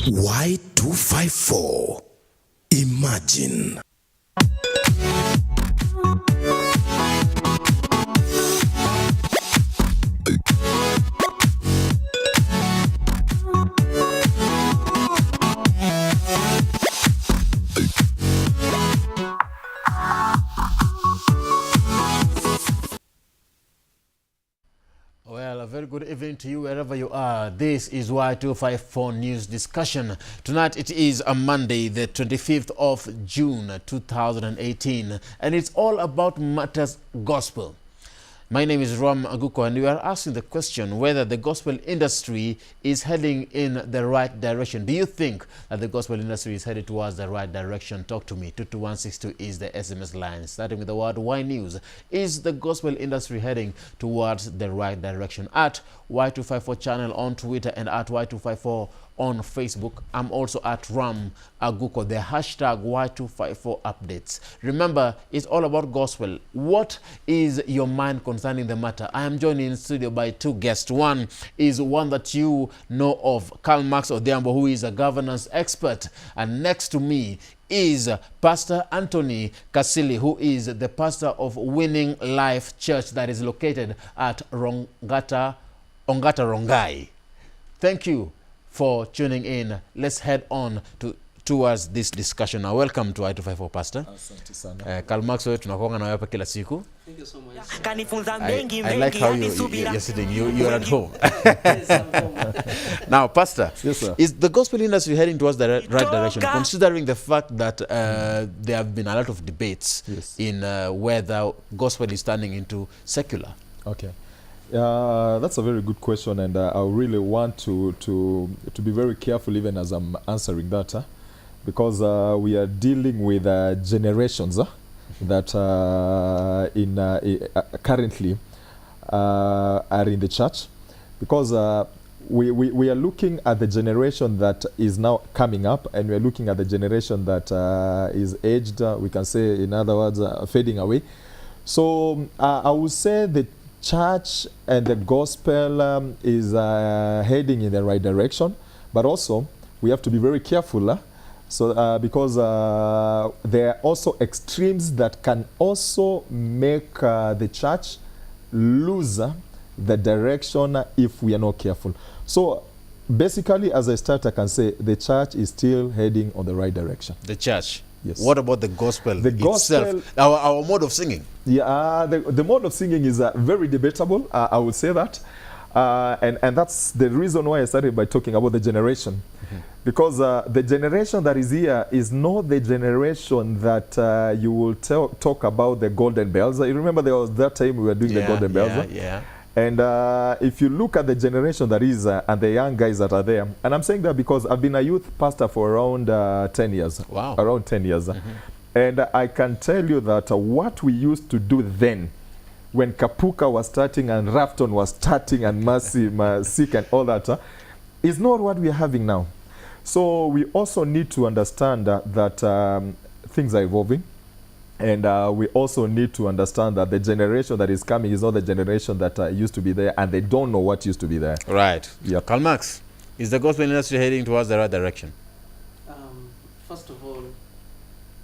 Y254. Imagine. Well, a very good evening to you wherever you are. This is Y254 News Discussion. Tonight it is a Monday, the 25th of June 2018, and it's all about matters gospel. My name is Ram Aguko, and we are asking the question whether the gospel industry is heading in the right direction. Do you think that the gospel industry is headed towards the right direction? Talk to me. 22162 is the SMS line. Starting with the word Y News. Is the gospel industry heading towards the right direction? At Y254 channel on Twitter and at Y254 on Facebook. I'm also at Ram Aguko, the hashtag Y254 updates. Remember, it's all about gospel. What is your mind concerning the matter? I am joined in studio by two guests. One is one that you know of, Karl Max Odhiambo, who is a governance expert. And next to me is Pastor Anthony Kasili, who is the pastor of Winning Life Church that is located at Ongata Rongai. Thank you for tuning in. Let's head on towards this discussion now. Welcome to Y254, Pastor. Karl Max, tunakuanga na hapa kila siku. Thank you so much. I like how you're sitting. You're at home. Now, Pastor, yes, sir. Is the gospel industry heading towards the right direction, considering the fact that there have been a lot of debates in whether gospel is turning into secular? Okay. That's a very good question, and I really want to be very careful even as I'm answering that, because we are dealing with generations that currently are in the church, because we are looking at the generation that is now coming up, and we are looking at the generation that is aged, we can say, in other words, fading away. So I would say the church and the gospel is heading in the right direction, but also we have to be very careful, because there are also extremes that can also make the church lose the direction if we are not careful. So basically, as I start, I can say the church is still heading on the right direction. The church. Yes. What about the gospel itself? Our mode of singing? Yeah, the mode of singing is very debatable, I would say that. And that's the reason why I started by talking about the generation. Because the generation that is here is not the generation that you will talk about the golden bells. You remember there was that time we were doing the golden bells? Yeah. And if you look at the generation that is and the young guys that are there, and I'm saying that because I've been a youth pastor for around 10 years. Wow. Around 10 years. And I can tell you that what we used to do then, when Kapuka was starting and Rafton was starting and Masik and all that, is not what we are having now. So we also need to understand that things are evolving. And we also need to understand that the generation that is coming is not the generation that used to be there, and they don't know what used to be there. Right. Yep. Karl Max, is the gospel industry heading towards the right direction? First of all,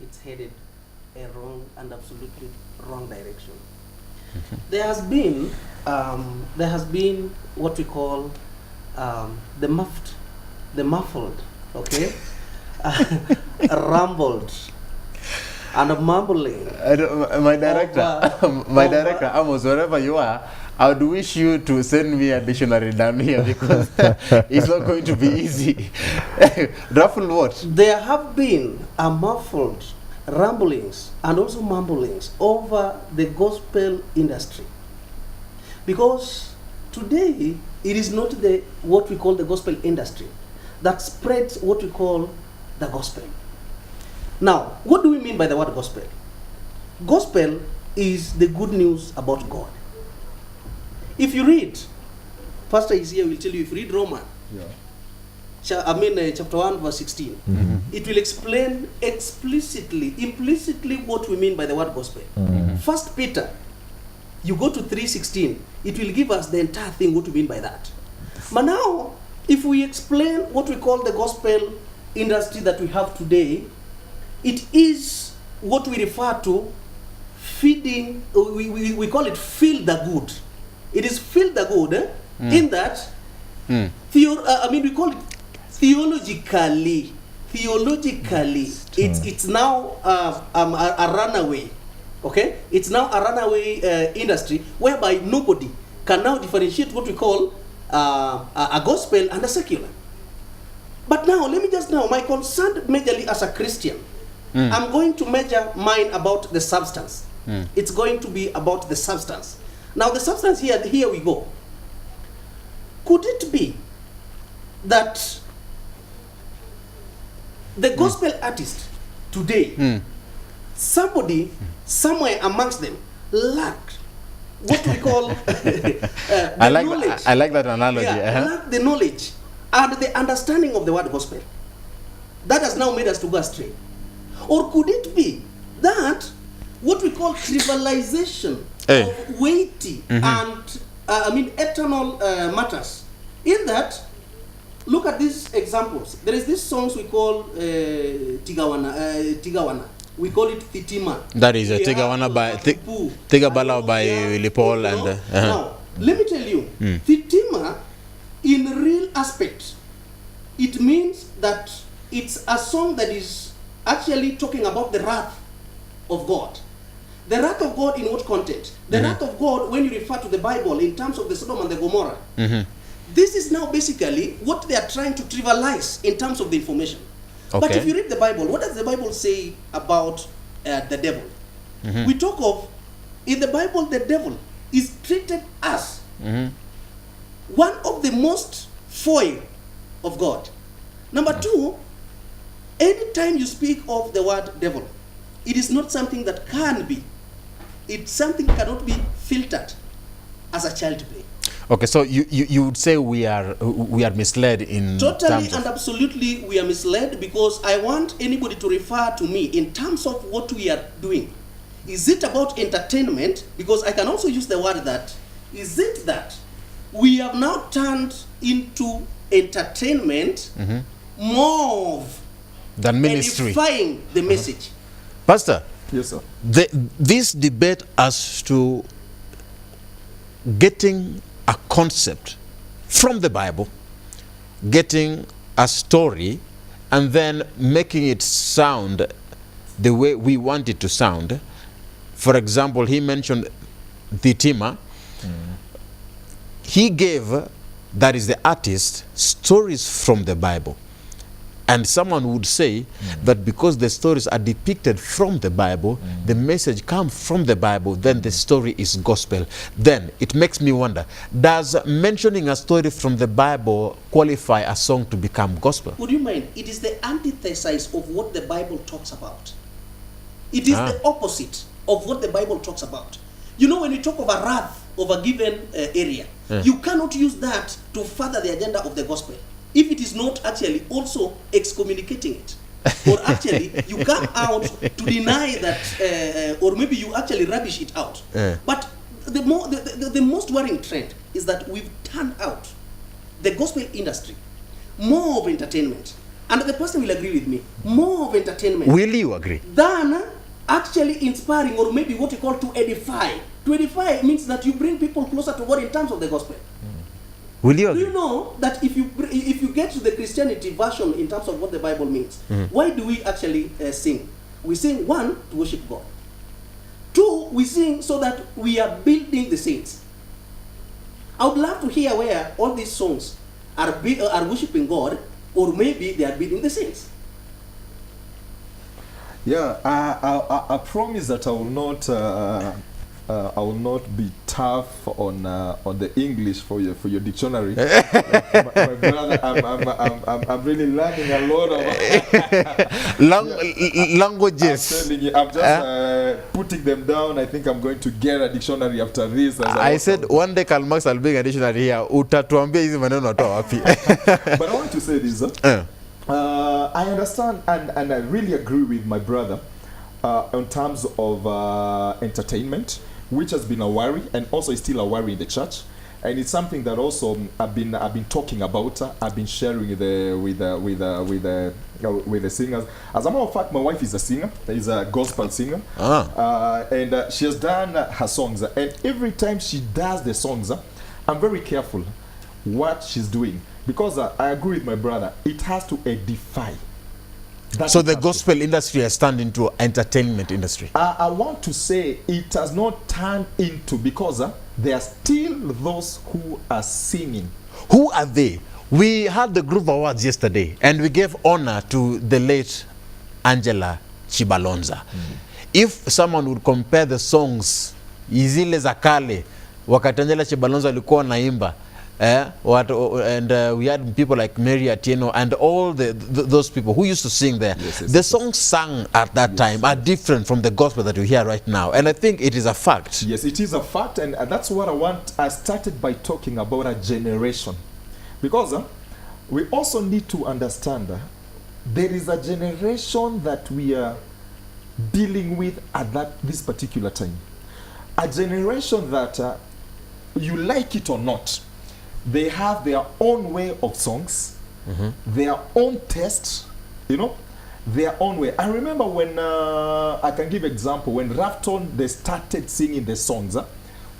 it's headed a wrong and absolutely wrong direction. There has been what we call the muffled, okay, rumbled and mumbling. My director, Amos, wherever you are, I would wish you to send me a dictionary down here, because it's not going to be easy. Ruffled what? There have been a muffled rumblings and also mumblings over the gospel industry, because today it is not what we call the gospel industry that spreads what we call the gospel. Now, what do we mean by the word gospel? Gospel is the good news about God. If you read, Pastor is here will tell you, if you read Romans, chapter 1 verse 16, it will explain implicitly what we mean by the word gospel. First Peter, you go to 3:16, it will give us the entire thing, what we mean by that. But now, if we explain what we call the gospel industry that we have today, it is what we refer to feeding, we call it feel the good. It is feel the good in that, we call it theologically, it's now a runaway, okay? It's now a runaway industry whereby nobody can now differentiate what we call a gospel and a secular. But now, let me just now, my concern majorly as a Christian, I'm going to measure mine about the substance. It's going to be about the substance. Now the substance here we go. Could it be that the gospel artist today, somebody somewhere amongst them lacked what we call knowledge. I like that analogy. Lacked the knowledge and the understanding of the word gospel. That has now made us to go astray. Or could it be that what we call trivialization of weighty and eternal matters, in that, look at these examples. There is these songs we call Tigawana. We call it Thitima. That is Tigawana by Tigabala by Willie Paul and. Now, let me tell you, Thitima, in real aspect, it means that it's a song that is actually talking about the wrath of God. The wrath of God in what content? The wrath of God when you refer to the Bible in terms of the Sodom and the Gomorrah. This is now basically what they are trying to trivialize in terms of the information. Okay. But if you read the Bible, what does the Bible say about the devil? We talk of, in the Bible, the devil is treated as one of the most foil of God. Number two, anytime you speak of the word devil, it is not something that can be. It's something that cannot be filtered as a child play. Okay, so you would say we are misled in totally terms and of absolutely we are misled, because I want anybody to refer to me in terms of what we are doing. Is it about entertainment? Because I can also use the word that. Is it that we have now turned into entertainment more of than ministry, edifying the message? Pastor? Yes, sir. This debate as to getting a concept from the Bible, getting a story, and then making it sound the way we want it to sound. For example, he mentioned Thitima. He gave, that is the artist, stories from the Bible. And someone would say that because the stories are depicted from the Bible, the message comes from the Bible, then the story is gospel. Then it makes me wonder, does mentioning a story from the Bible qualify a song to become gospel? Would you mind? It is the antithesis of what the Bible talks about. It is the opposite of what the Bible talks about. You know, when you talk of a wrath of a given area, you cannot use that to further the agenda of the gospel, if it is not actually also excommunicating it. Or actually, you come out to deny that, or maybe you actually rubbish it out. But the most worrying trend is that we've turned out the gospel industry more of entertainment. And the person will agree with me, more of entertainment. Will you agree? Than actually inspiring, or maybe what you call to edify. To edify means that you bring people closer to God in terms of the gospel. Will you agree? Do you know that if you get to the Christianity version in terms of what the Bible means, why do we actually sing? We sing, one, to worship God. Two, we sing so that we are building the saints. I would love to hear where all these songs are worshiping God, or maybe they are building the saints. Yeah, I promise that I will not be tough on the English for your dictionary. Like my brother, I'm really learning a lot of languages. I'm telling you, I'm just putting them down. I think I'm going to get a dictionary after this. I said one day Karl Marx will bring a dictionary here. Utatuambia hizi maneno natoa wapi? But I want to say this. I understand and I really agree with my brother in terms of entertainment, which has been a worry and also is still a worry in the church. and it's something that also I've been talking about. I've been sharing with the singers. As a matter of fact, my wife is a singer. Is a gospel singer, and she has done her songs. And every time she does the songs, I'm very careful what she's doing, because I agree with my brother. It has to edify. So the gospel industry has turned into entertainment industry. I want to say it has not turned into, because there are still those who are singing. Who are they? We had the Groove Awards yesterday, and we gave honor to the late Angela Chibalonza. If someone would compare the songs izile za kale wakati Angela Chibalonza alikuwa naimba, and we had people like Mary Atieno and all those people who used to sing there. The songs sung at that time are different from the gospel that you hear right now, and I think it is a fact. Yes, it is a fact, and that's what I want. I started by talking about a generation, because we also need to understand there is a generation that we are dealing with at this particular time. A generation that you like it or not, they have their own way of songs, their own taste, their own way. I remember when, I can give example, when Rafton, they started singing the songs,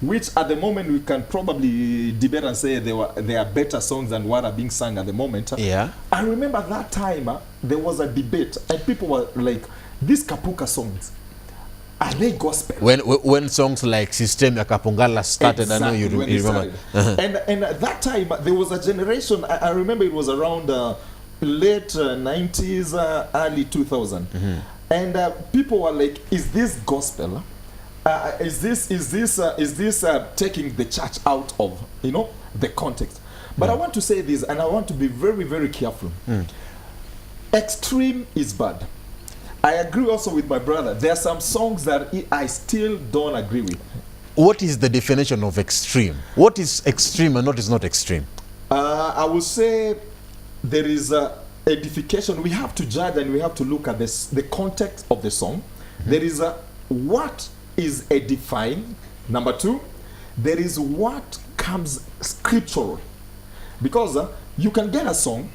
which at the moment we can probably debate and say they are better songs than what are being sung at the moment. Yeah. I remember that time, there was a debate, and people were like, these Kapuka songs, are they gospel? When songs like System ya Kapungala started, exactly, I know you remember. And at that time, there was a generation, I remember it was around late 90s, early 2000. And people were like, is this gospel? Is this taking the church out of, the context? But I want to say this, and I want to be very, very careful. Extreme is bad. I agree also with my brother. There are some songs that I still don't agree with. What is the definition of extreme? What is extreme and what is not extreme? I would say there is edification. We have to judge and we have to look at the context of the song. There is what is edifying. Number two, there is what comes scriptural. Because you can get a song,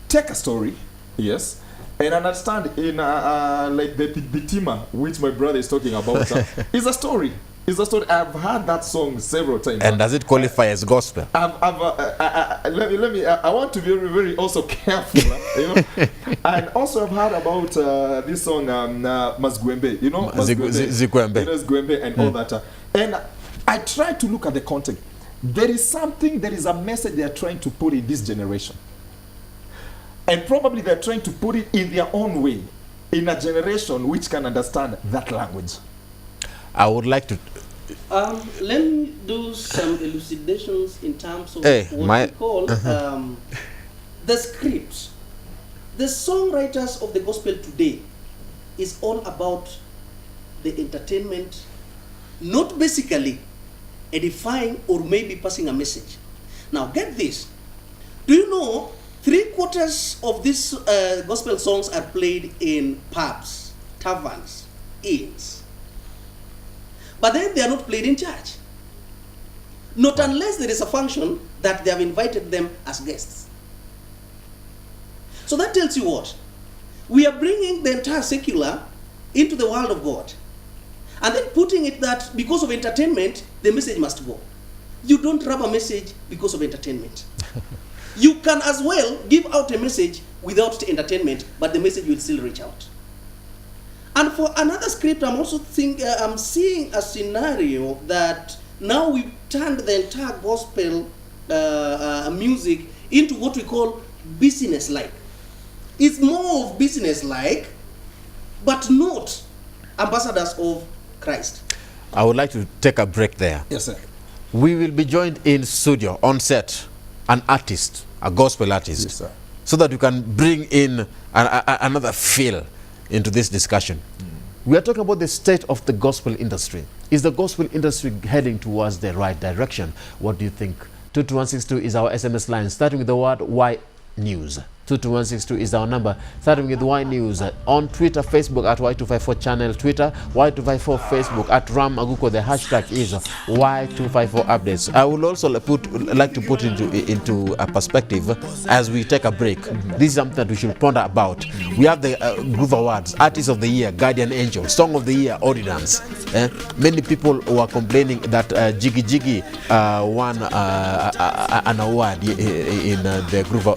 take a story, yes, and understand in like the Tima, which my brother is talking about, is a story. It's a story. I've heard that song several times. And does it qualify as gospel? Let me. I want to be very, very also careful. And also I've heard about this song, Mazgwembe. Zigwembe and all that. And I try to look at the context. There is a message they are trying to put in this generation. And probably they're trying to put it in their own way, in a generation which can understand that language. I would like to... let me do some elucidations in terms of what we call the scripts. The songwriters of the gospel today is all about the entertainment, not basically edifying or maybe passing a message. Now get this. Do you know 3/4 of these gospel songs are played in pubs, taverns, inns. But then they are not played in church. Not unless there is a function that they have invited them as guests. So that tells you what? We are bringing the entire secular into the world of God. And then putting it that because of entertainment, the message must go. You don't rub a message because of entertainment. You can as well give out a message without entertainment, but the message will still reach out. And for another script, I'm also I'm seeing a scenario that now we've turned the entire gospel music into what we call business-like. It's more of business-like, but not ambassadors of Christ. I would like to take a break there. Yes, sir. We will be joined in studio, on set, an artist, a gospel artist, yes, sir, so that we can bring in another feel into this discussion. We are talking about the state of the gospel industry. Is the gospel industry heading towards the right direction? What do you think? 22162 is our SMS line, starting with the word Y News. 22162 is our number. Starting with Y News on Twitter, Facebook at Y254 channel, Twitter, Y254 Facebook at Ram Aguko. The hashtag is Y254 updates. I will also like to put into a perspective as we take a break. This is something that we should ponder about. We have the Groove Awards, Artist of the Year, Guardian Angel, Song of the Year, Ordinance. Many people were complaining that Jiggy Jiggy won an award in the Groove